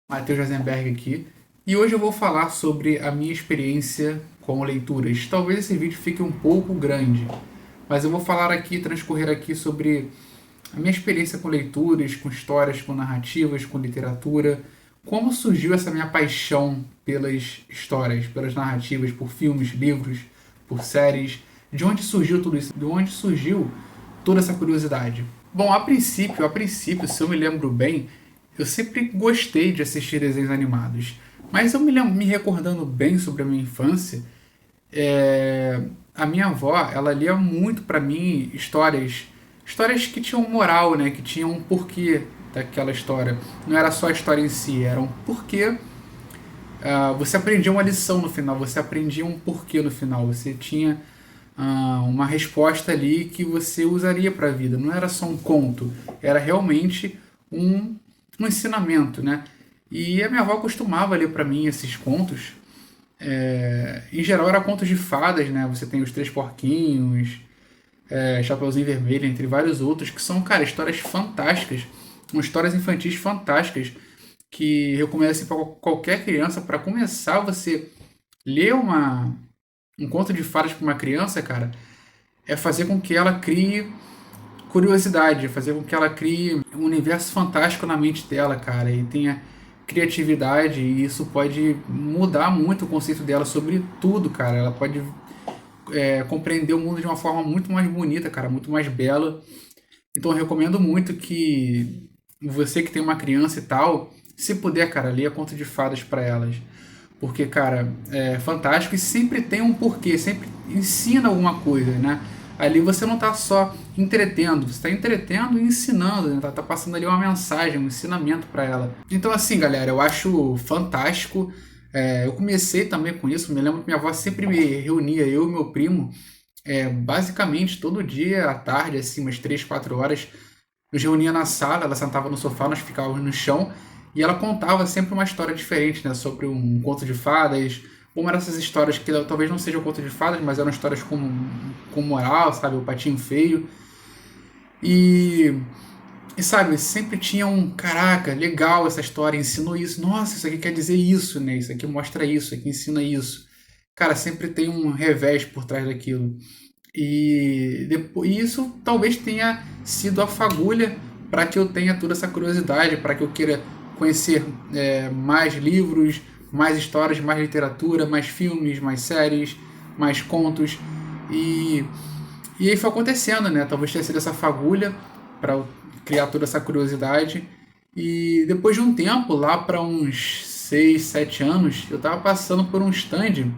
Matheus Rosenberg aqui, e hoje eu vou falar sobre a minha experiência com leituras. Talvez esse vídeo fique um pouco grande, mas eu vou falar aqui, transcorrer aqui sobre a minha experiência com leituras, com histórias, com narrativas, com literatura, como surgiu essa minha paixão pelas histórias, pelas narrativas, por filmes, livros, por séries, de onde surgiu tudo isso, de onde surgiu toda essa curiosidade. Bom, a princípio, se eu me lembro bem, eu sempre gostei de assistir desenhos animados. Mas eu me recordando bem sobre a minha infância, a minha avó, ela lia muito pra mim histórias que tinham moral, né? Que tinham um porquê daquela história. Não era só a história em si, era um porquê. Você aprendia uma lição no final, você aprendia um porquê no final, você tinha uma resposta ali que você usaria para a vida. Não era só um conto, era realmente um, um ensinamento, né? E a minha avó costumava ler para mim esses contos. Em geral, era contos de fadas, né? Você tem os Três Porquinhos, Chapeuzinho Vermelho, entre vários outros, que são, cara, histórias fantásticas, histórias infantis fantásticas, que recomendo assim, para qualquer criança, para começar você ler um conto de fadas para uma criança, cara, é fazer com que ela crie curiosidade, fazer com que ela crie um universo fantástico na mente dela, cara, e tenha criatividade, e isso pode mudar muito o conceito dela sobre tudo, cara. Ela pode compreender o mundo de uma forma muito mais bonita, cara, muito mais bela. Então eu recomendo muito que você que tem uma criança e tal, se puder, cara, leia conto de fadas para elas. Porque, cara, é fantástico e sempre tem um porquê, sempre ensina alguma coisa, né? Ali você não tá só entretendo, você tá entretendo e ensinando, né? Tá passando ali uma mensagem, um ensinamento para ela. Então, assim, galera, eu acho fantástico. Eu comecei também com isso, me lembro que minha avó sempre me reunia, eu e meu primo, basicamente todo dia à tarde, assim, umas 3 4 horas, nos reunia na sala, ela sentava no sofá, nós ficávamos no chão, e ela contava sempre uma história diferente, né? Sobre um conto de fadas, uma dessas histórias que talvez não sejam conto de fadas, mas eram histórias com moral, sabe? O Patinho Feio. E, e sabe, sempre tinha um, caraca, legal essa história, ensinou isso, nossa, isso aqui quer dizer isso, né? Isso aqui mostra isso, isso aqui ensina isso. Cara, sempre tem um revés por trás daquilo. E depois, isso talvez tenha sido a fagulha para que eu tenha toda essa curiosidade, para que eu queira conhecer mais livros, mais histórias, mais literatura, mais filmes, mais séries, mais contos. E, e aí foi acontecendo, né? Talvez tenha sido essa fagulha para criar toda essa curiosidade. E depois de um tempo, lá para uns 6 7 anos, eu estava passando por um stand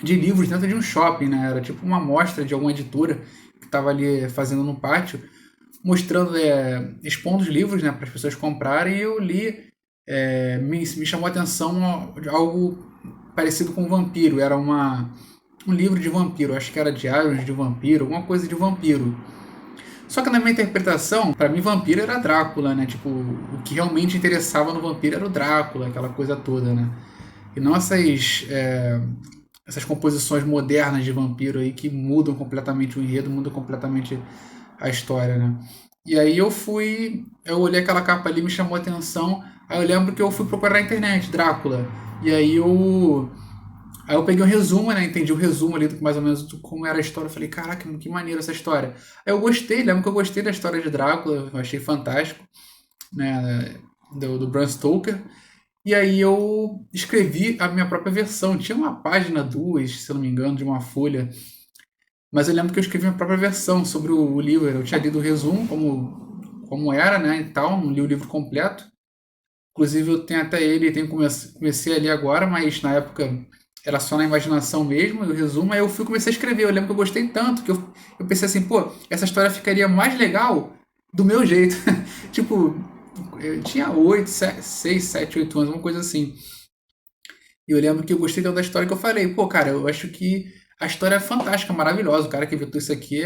de livros dentro de um shopping, né? Era tipo uma amostra de alguma editora que estava ali fazendo no pátio, mostrando, expondo os livros, né, para as pessoas comprarem. E eu li, me chamou a atenção algo parecido com um vampiro. Era um livro de vampiro, acho que era Diários de Vampiro, alguma coisa de vampiro. Só que na minha interpretação, para mim vampiro era Drácula, né? Tipo, o que realmente interessava no vampiro era o Drácula, aquela coisa toda, né? E não essas composições modernas de vampiro aí que mudam completamente o enredo, mudam completamente a história, né? E aí eu olhei aquela capa ali, me chamou a atenção, aí eu lembro que eu fui procurar na internet, Drácula, e aí eu peguei um resumo, né? Entendi o resumo ali, mais ou menos, como era a história. Eu falei, caraca, que maneiro essa história. Aí eu gostei, lembro que eu gostei da história de Drácula, eu achei fantástico, né? Do Bram Stoker. E aí eu escrevi a minha própria versão. Tinha uma página, duas, se eu não me engano, de uma folha. Mas eu lembro que eu escrevi a minha própria versão sobre o livro. Eu tinha lido o resumo, como era, né, e tal. Não li o livro completo. Inclusive eu tenho até ele, comecei a ler agora, mas na época era só na imaginação mesmo, e o resumo. Aí eu comecei a escrever. Eu lembro que eu gostei tanto que eu pensei assim, pô, essa história ficaria mais legal do meu jeito. Tipo, eu tinha 6 7 8 anos, uma coisa assim. E eu lembro que eu gostei tanto da história que eu falei, pô, cara, eu acho que a história é fantástica, maravilhosa. O cara que inventou isso aqui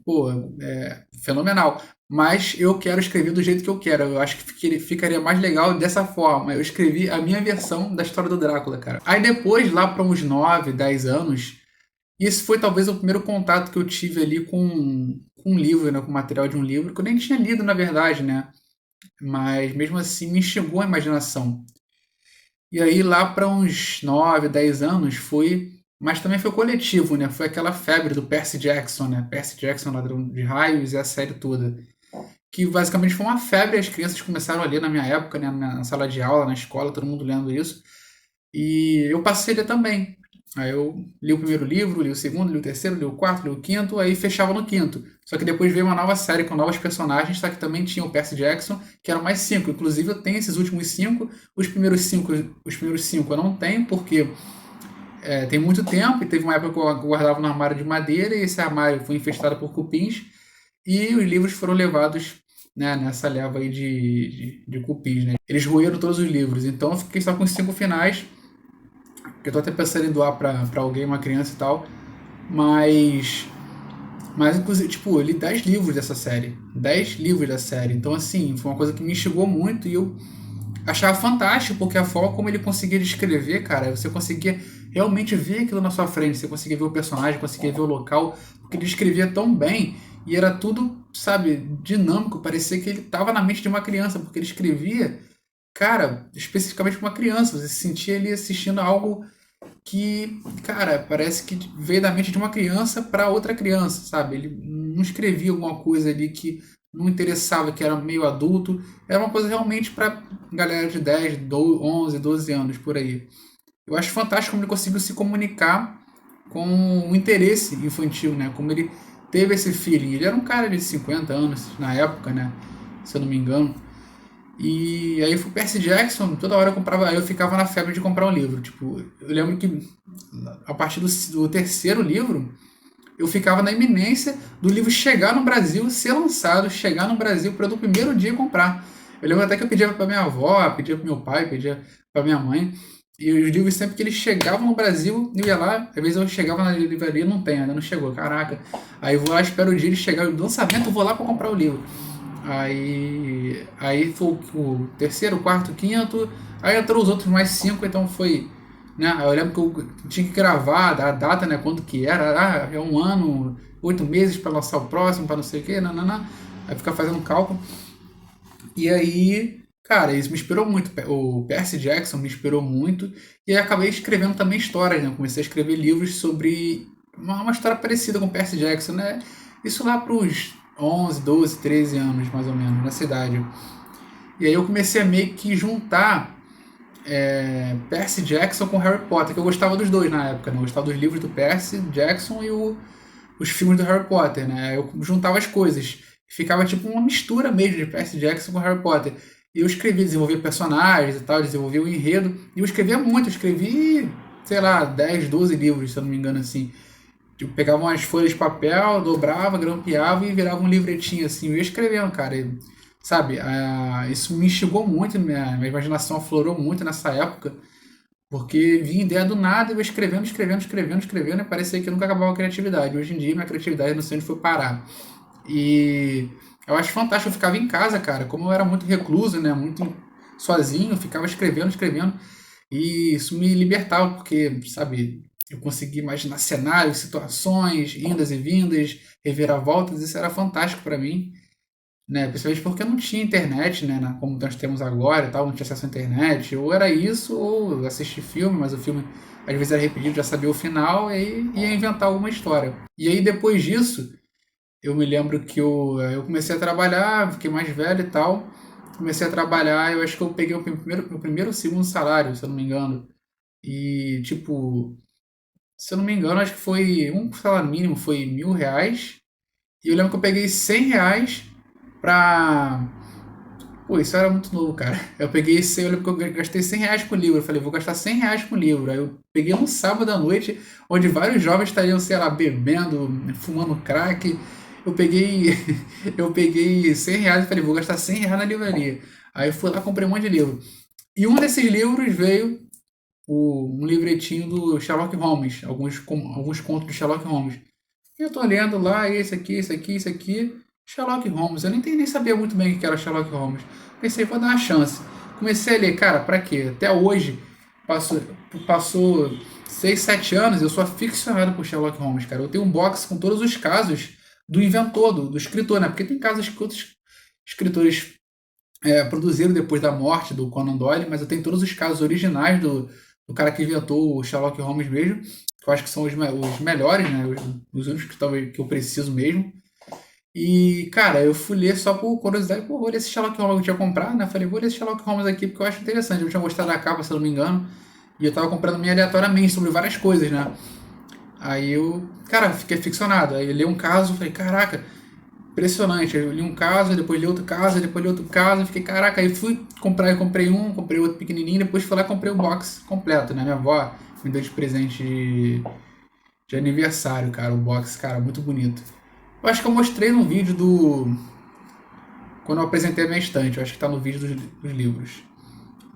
pô, é fenomenal. Mas eu quero escrever do jeito que eu quero. Eu acho que ficaria mais legal dessa forma. Eu escrevi a minha versão da história do Drácula, cara. Aí depois, lá para uns 9 10 anos, esse foi talvez o primeiro contato que eu tive ali com um livro, né, com o material de um livro, que eu nem tinha lido, na verdade, né? mas mesmo assim me instigou a imaginação. E aí lá para uns 9, 10 anos foi, mas também foi coletivo, né? Foi aquela febre do Percy Jackson, né? Percy Jackson, Ladrão de Raios e a série toda. Que basicamente foi uma febre, as crianças começaram a ler na minha época, né? Na sala de aula, na escola, todo mundo lendo isso. E eu passei a ler também. Aí eu li o primeiro livro, li o segundo, li o terceiro, li o quarto, li o quinto, aí fechava no quinto. Só que depois veio uma nova série com novos personagens, tá? Que também tinha o Percy Jackson, que eram mais cinco. Inclusive eu tenho esses últimos cinco. Os primeiros cinco eu não tenho, porque tem muito tempo, e teve uma época que eu guardava no armário de madeira, e esse armário foi infestado por cupins, e os livros foram levados, né, nessa leva aí de cupins, né? Eles roeram todos os livros, então eu fiquei só com os cinco finais, que eu tô até pensando em doar pra alguém, uma criança e tal, mas inclusive, tipo, eu li 10 livros dessa série. 10 livros da série. Então, assim, foi uma coisa que me instigou muito e eu achava fantástico, porque a forma como ele conseguia descrever, cara, você conseguia realmente ver aquilo na sua frente, você conseguia ver o personagem, conseguia ver o local, porque ele descrevia tão bem e era tudo, sabe, dinâmico, parecia que ele estava na mente de uma criança, porque ele escrevia, cara, especificamente para uma criança, você se sentia ali assistindo algo que, cara, parece que veio da mente de uma criança para outra criança, sabe? Ele não escrevia alguma coisa ali que não interessava, que era meio adulto. Era uma coisa realmente para galera de 10, 11, 12 anos por aí. Eu acho fantástico como ele conseguiu se comunicar com o interesse infantil, né? Como ele teve esse feeling. Ele era um cara de 50 anos na época, né? Se eu não me engano. E aí foi o Percy Jackson, toda hora eu comprava, aí eu ficava na febre de comprar um livro. Tipo, eu lembro que a partir do terceiro livro, eu ficava na iminência do livro chegar no Brasil, ser lançado, chegar no Brasil para eu no primeiro dia comprar. Eu lembro até que eu pedia para minha avó, pedia para meu pai, pedia para minha mãe. E os livros, sempre que eles chegavam no Brasil, eu ia lá, às vezes eu chegava na livraria, não tem, ainda não chegou, caraca. Aí eu vou lá, espero o dia de chegar, o lançamento, eu vou lá para comprar o livro. Aí foi o terceiro, quarto, quinto, aí entrou os outros mais cinco, então foi, né? Eu lembro que eu tinha que gravar a data, né? Quando que era, é um ano, 8 meses para lançar o próximo, para não sei o que, nanana. Aí ficar fazendo cálculo. E aí, cara, isso me inspirou muito. O Percy Jackson me inspirou muito. E aí acabei escrevendo também histórias, né? Eu comecei a escrever livros sobre uma história parecida com o Percy Jackson, né? Isso lá para os 11, 12, 13 anos, mais ou menos, na cidade. E aí eu comecei a meio que juntar Percy Jackson com Harry Potter, que eu gostava dos dois na época, né? Eu gostava dos livros do Percy Jackson e os filmes do Harry Potter, né? Eu juntava as coisas. Ficava tipo uma mistura mesmo de Percy Jackson com Harry Potter. E eu escrevia, desenvolvia personagens e tal, desenvolvia o enredo. E eu escrevia muito, eu escrevi, sei lá, 10, 12 livros, se eu não me engano, assim. Tipo, pegava umas folhas de papel, dobrava, grampeava e virava um livretinho assim. Eu ia escrevendo, cara. E, sabe, isso me instigou muito, minha imaginação aflorou muito nessa época, porque vinha ideia do nada, eu ia escrevendo, escrevendo, escrevendo, escrevendo, e parecia que nunca acabava a criatividade. Hoje em dia, minha criatividade não sei onde foi parar. E eu acho fantástico, eu ficava em casa, cara. Como eu era muito recluso, né? Muito sozinho, eu ficava escrevendo, escrevendo. E isso me libertava, porque, sabe, eu conseguia imaginar cenários, situações, indas e vindas, reviravoltas. Isso era fantástico para mim, né? Principalmente porque eu não tinha internet, né? Como nós temos agora e tal, não tinha acesso à internet. Ou era isso, ou assistir filme, mas o filme às vezes era repetido, já sabia o final, e aí ia inventar alguma história. E aí depois disso eu me lembro que eu comecei a trabalhar, fiquei mais velho e tal. Comecei a trabalhar, eu acho que eu peguei o primeiro ou segundo salário, se eu não me engano. E, tipo, se eu não me engano, acho que foi um salário mínimo, foi R$ 1.000. E eu lembro que eu peguei R$ 100 pra. Pô, isso era muito novo, cara. Eu peguei, eu lembro que eu gastei R$ 100 com livro. Eu falei, vou gastar R$ 100 com livro. Aí eu peguei um sábado à noite, onde vários jovens estariam, sei lá, bebendo, fumando crack. Eu peguei, eu peguei R$ 100 e falei, vou gastar R$ 100 na livraria. Aí eu fui lá, comprei um monte de livro. E um desses livros veio um livretinho do Sherlock Holmes, alguns contos do Sherlock Holmes. E eu tô lendo lá, esse aqui, esse aqui, esse aqui, Sherlock Holmes. Eu nem sabia muito bem o que era Sherlock Holmes. Pensei, vou dar uma chance. Comecei a ler, cara, pra quê? Até hoje, passou 6, 7 anos, eu sou aficionado por Sherlock Holmes, cara. Eu tenho um box com todos os casos do inventor, do escritor, né? Porque tem casos que outros escritores produziram depois da morte do Conan Doyle, mas eu tenho todos os casos originais do cara que inventou o Sherlock Holmes mesmo, que eu acho que são os melhores, né? Os únicos que talvez que eu preciso mesmo. E, cara, eu fui ler só por curiosidade, pô, vou ler esse Sherlock Holmes que eu tinha comprado, né? Falei, vou ler esse Sherlock Holmes aqui porque eu acho interessante. Eu tinha gostado da capa, se eu não me engano, e eu tava comprando meio aleatoriamente sobre várias coisas, né? Aí eu, cara, fiquei ficcionado. Aí eu li um caso, falei, caraca, impressionante. Aí eu li um caso, depois li outro caso, depois li outro caso, fiquei, caraca, aí fui comprar, eu comprei um, comprei outro pequenininho, depois fui lá e comprei o box completo, né? Minha avó me deu de presente de aniversário, cara, o box, cara, muito bonito. Eu acho que eu mostrei num vídeo quando eu apresentei a minha estante, eu acho que tá no vídeo dos livros.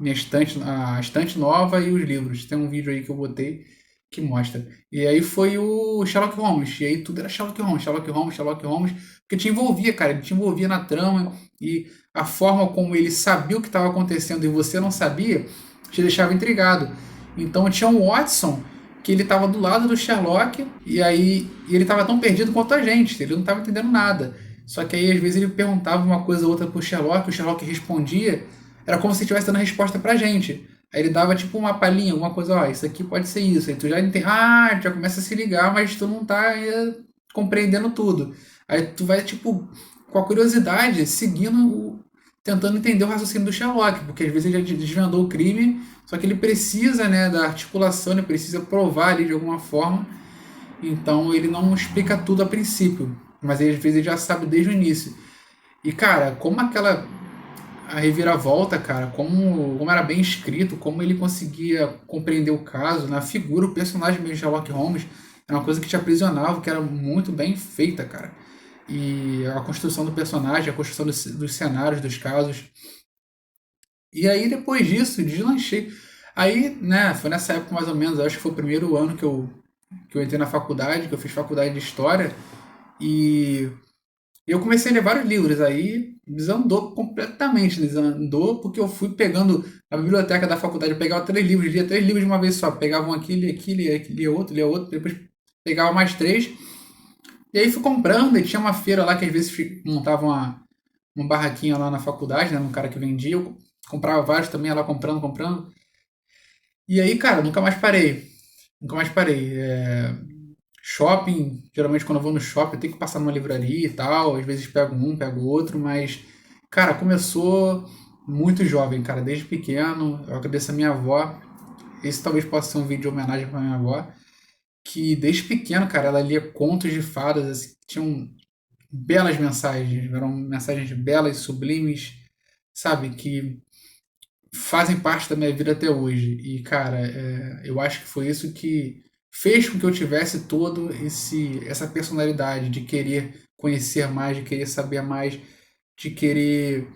Minha estante, a estante nova e os livros. Tem um vídeo aí que eu botei que mostra. E aí foi o Sherlock Holmes. E aí tudo era Sherlock Holmes, Sherlock Holmes, Sherlock Holmes. Porque te envolvia, cara. Ele te envolvia na trama. E a forma como ele sabia o que estava acontecendo e você não sabia, te deixava intrigado. Então tinha um Watson que ele estava do lado do Sherlock e ele estava tão perdido quanto a gente. Ele não estava entendendo nada. Só que aí às vezes ele perguntava uma coisa ou outra pro Sherlock, o Sherlock respondia, era como se estivesse dando a resposta pra gente. Aí ele dava tipo uma palhinha, alguma coisa, ó, isso aqui pode ser isso. Aí tu já entende, já começa a se ligar, mas tu não tá compreendendo tudo. Aí tu vai, tipo, com a curiosidade, tentando entender o raciocínio do Sherlock, porque às vezes ele já desvendou o crime, só que ele precisa, né, da articulação, ele precisa provar ali de alguma forma, então ele não explica tudo a princípio, mas às vezes ele já sabe desde o início. E cara, como a reviravolta, cara, como era bem escrito, como ele conseguia compreender o caso, na figura, o personagem mesmo de Sherlock Holmes, é uma coisa que te aprisionava, que era muito bem feita, cara. E a construção do personagem, a construção dos cenários, dos casos. E aí, depois disso, deslanchei. Aí, né, foi nessa época mais ou menos, acho que foi o primeiro ano que eu entrei na faculdade, que eu fiz faculdade de História, e eu comecei a ler vários livros, aí desandou completamente, desandou, porque eu fui pegando na biblioteca da faculdade, eu pegava 3 livros, lia 3 livros de uma vez só, pegava um aqui, lia outro, depois pegava mais 3, e aí fui comprando, e tinha uma feira lá que às vezes montava uma barraquinha lá na faculdade, né, um cara que vendia, eu comprava vários também, ia lá comprando, e aí, cara, nunca mais parei, shopping, geralmente quando eu vou no shopping eu tenho que passar numa livraria e tal, às vezes pego um, pego outro, mas, cara, começou muito jovem, cara, desde pequeno. Eu agradeço a minha avó. Esse talvez possa ser um vídeo de homenagem pra minha avó, que desde pequeno, cara, ela lia contos de fadas, assim, que tinham belas mensagens, eram mensagens belas, sublimes, sabe, que fazem parte da minha vida até hoje. E, cara, eu acho que foi isso que fez com que eu tivesse todo essa personalidade de querer conhecer mais, de querer saber mais, de querer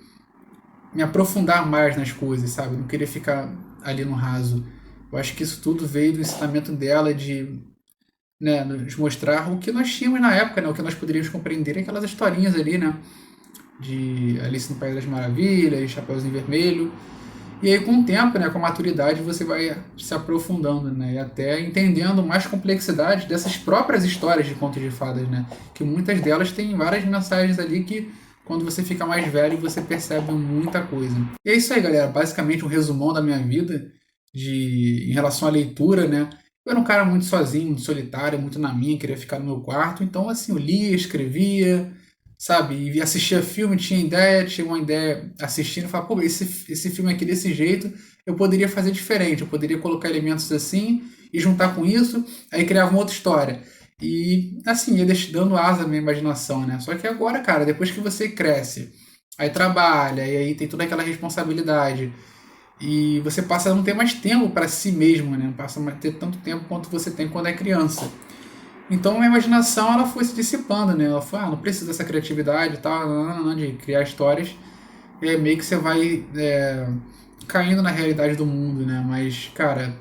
me aprofundar mais nas coisas, sabe? Não querer ficar ali no raso. Eu acho que isso tudo veio do ensinamento dela de, né, nos mostrar o que nós tínhamos na época, né? O que nós poderíamos compreender, aquelas historinhas ali, né? De Alice no País das Maravilhas, Chapeuzinho Vermelho. E aí, com o tempo, né, com a maturidade, você vai se aprofundando, né, e até entendendo mais complexidade dessas próprias histórias de contos de fadas, né, que muitas delas têm várias mensagens ali que, quando você fica mais velho, você percebe muita coisa. E é isso aí, galera, basicamente um resumão da minha vida em relação à leitura, né. Eu era um cara muito sozinho, muito solitário, muito na minha, queria ficar no meu quarto, então, assim, eu lia, escrevia, sabe? E assistia filme, tinha uma ideia assistindo, e falava, pô, esse filme aqui desse jeito, eu poderia fazer diferente, eu poderia colocar elementos assim e juntar com isso, aí criava uma outra história. E assim, ia dando asa à minha imaginação, né? Só que agora, cara, depois que você cresce, aí trabalha, e aí tem toda aquela responsabilidade, e você passa a não ter mais tempo para si mesmo, né? Não passa a ter tanto tempo quanto você tem quando é criança. Então a imaginação ela foi se dissipando, né? Ela foi, não precisa dessa criatividade e tal, de criar histórias. E aí meio que você vai caindo na realidade do mundo, né? Mas, cara,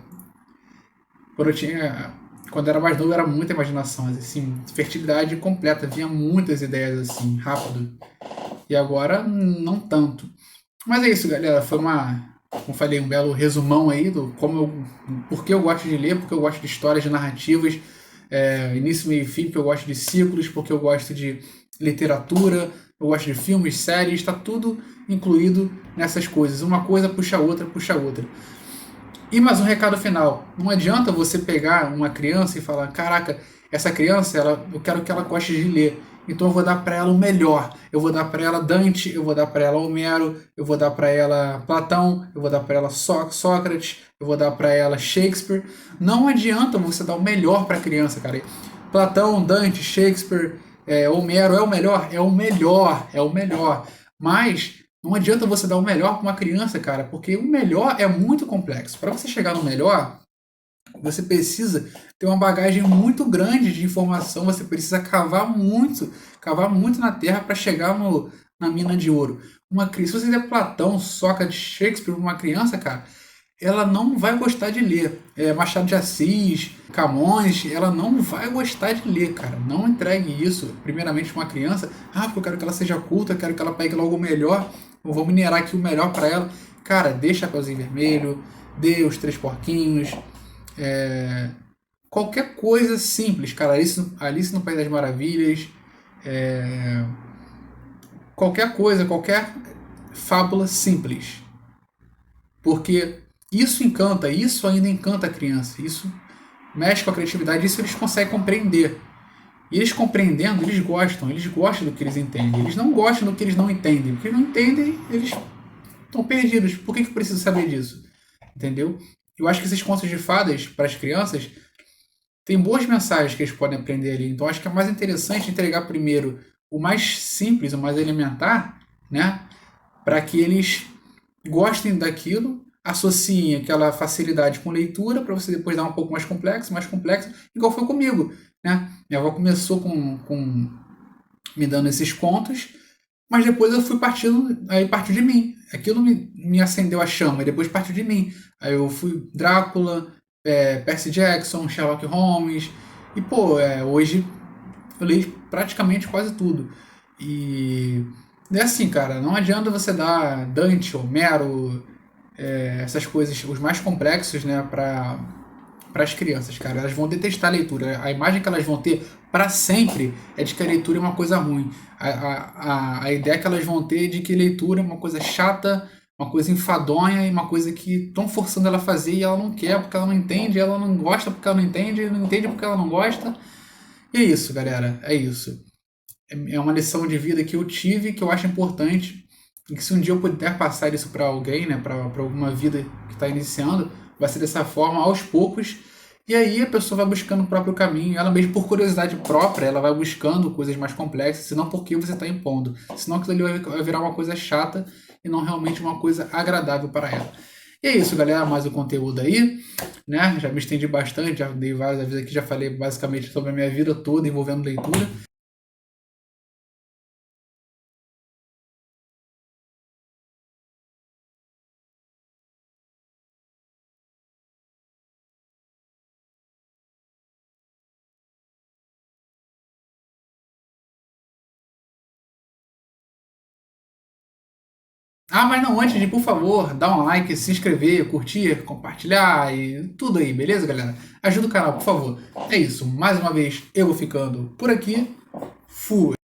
quando eu tinha. Quando eu era mais novo era muita imaginação, assim, fertilidade completa, vinha muitas ideias assim, rápido. E agora não tanto. Mas é isso, galera. Foi como eu falei, um belo resumão aí do por que eu gosto de ler, porque eu gosto de histórias, de narrativas, início, meio e fim, porque eu gosto de ciclos, porque eu gosto de literatura, eu gosto de filmes, séries, está tudo incluído nessas coisas. Uma coisa puxa a outra, puxa a outra. E mais um recado final. Não adianta você pegar uma criança e falar, caraca, essa criança, eu quero que ela goste de ler. Então eu vou dar para ela o melhor. Eu vou dar para ela Dante, eu vou dar para ela Homero, eu vou dar para ela Platão, eu vou dar para ela Sócrates, eu vou dar para ela Shakespeare. Não adianta você dar o melhor para a criança, cara. Platão, Dante, Shakespeare, Homero é o melhor? É o melhor, é o melhor. Mas não adianta você dar o melhor para uma criança, cara, porque o melhor é muito complexo. Para você chegar no melhor, você precisa ter uma bagagem muito grande de informação, você precisa cavar muito na terra para chegar na mina de ouro. Se você der Platão, Sócrates, Shakespeare para uma criança, cara, ela não vai gostar de ler. Machado de Assis, Camões, ela não vai gostar de ler, cara. Não entregue isso, primeiramente, para uma criança. Porque eu quero que ela seja culta, eu quero que ela pegue logo o melhor, eu vou minerar aqui o melhor para ela. Cara, dê Chapeuzinho Vermelho, dê Os Três Porquinhos, qualquer coisa simples, cara. Alice no País das Maravilhas, qualquer coisa, qualquer fábula simples. Porque isso encanta, isso ainda encanta a criança, isso mexe com a criatividade, isso eles conseguem compreender. E eles compreendendo, eles gostam do que eles entendem. Eles não gostam do que eles não entendem. O que eles não entendem, eles estão perdidos. Por que eu preciso saber disso? Entendeu? Eu acho que esses contos de fadas para as crianças tem boas mensagens que eles podem aprender ali. Então acho que é mais interessante entregar primeiro o mais simples, o mais elementar, né? Para que eles gostem daquilo, associem aquela facilidade com leitura, para você depois dar um pouco mais complexo, igual foi comigo, né? Minha avó começou com me dando esses contos, mas depois eu fui partindo, aí partiu de mim. Aquilo me acendeu a chama, e depois partiu de mim. Aí eu fui Drácula, Percy Jackson, Sherlock Holmes, e pô, hoje eu leio praticamente quase tudo. E é assim, cara, não adianta você dar Dante, Homero, essas coisas, os mais complexos, né, para as crianças, cara. Elas vão detestar a leitura. A imagem que elas vão ter para sempre é de que a leitura é uma coisa ruim. A ideia que elas vão ter é de que leitura é uma coisa chata, uma coisa enfadonha e uma coisa que estão forçando ela a fazer e ela não quer porque ela não entende, ela não gosta porque ela não entende porque ela não gosta. E é isso, galera. É isso. É uma lição de vida que eu tive, que eu acho importante, e que se um dia eu puder passar isso para alguém, né, para alguma vida que está iniciando, vai ser dessa forma, aos poucos, e aí a pessoa vai buscando o próprio caminho, ela mesmo por curiosidade própria, ela vai buscando coisas mais complexas, senão porque você está impondo, senão aquilo ali vai virar uma coisa chata e não realmente uma coisa agradável para ela. E é isso, galera, mais o conteúdo aí, né, já me estendi bastante, já dei vários avisos aqui, já falei basicamente sobre a minha vida toda envolvendo leitura. Mas não, antes de, por favor, dar um like, se inscrever, curtir, compartilhar e tudo aí, beleza, galera? Ajuda o canal, por favor. É isso, mais uma vez eu vou ficando por aqui. Fui!